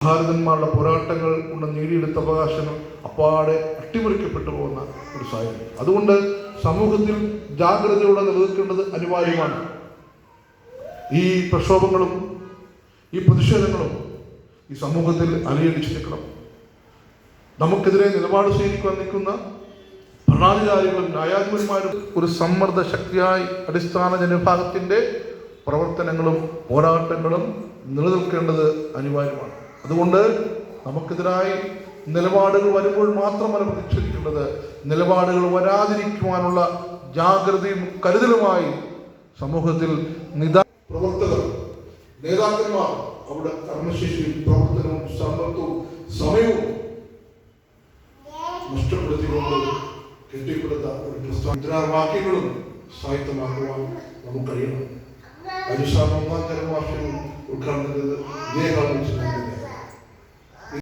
ഭാരതന്മാരുടെ പോരാട്ടങ്ങൾ കൊണ്ട് നേടിയെടുത്ത അവകാശങ്ങൾ അപ്പാടെ അട്ടിമറിക്കപ്പെട്ടു പോകുന്ന ഒരു സാഹചര്യം. അതുകൊണ്ട് സമൂഹത്തിൽ ജാഗ്രതയോടെ നിലനിൽക്കേണ്ടത് അനിവാര്യമാണ്. ഈ പ്രക്ഷോഭങ്ങളും ഈ പ്രതിഷേധങ്ങളും ഈ സമൂഹത്തിൽ അലയടിച്ചു നിൽക്കണം. നമുക്കെതിരെ നിലപാട് സ്വീകരിക്കാൻ നിൽക്കുന്ന ഭരണാധികാരികളും ന്യായാധിപന്മാരും ഒരു സമ്മർദ്ദ ശക്തിയായി അടിസ്ഥാന ജനവിഭാഗത്തിൻ്റെ പ്രവർത്തനങ്ങളും പോരാട്ടങ്ങളും നിലനിൽക്കേണ്ടത് അനിവാര്യമാണ്. അതുകൊണ്ട് നമുക്കെതിരായി നിലപാടുകൾ വരുമ്പോൾ മാത്രമല്ല പ്രതിഷേധിക്കേണ്ടത്, നിലപാടുകൾ വരാതിരിക്കുവാനുള്ള ജാഗ്രതയും കരുതലുമായി സമൂഹത്തിൽ പ്രവർത്തകർ, നേതാക്കന്മാർ അവിടെ കർമ്മശേഷിയും പ്രവർത്തനവും സമ്പത്തും സമയവും നഷ്ടപ്പെടുത്തിക്കൊണ്ട് കെട്ടിപ്പടുത്ത ഒരു മുദ്രാവാക്യങ്ങളും സാഹിത്യമാക്കുവാൻ നമുക്ക് കഴിയണം. അനുശാസനം 1 വാർഷികം ഉദ്ഘാടനം ചെയ്തത് ഇതേ കാലം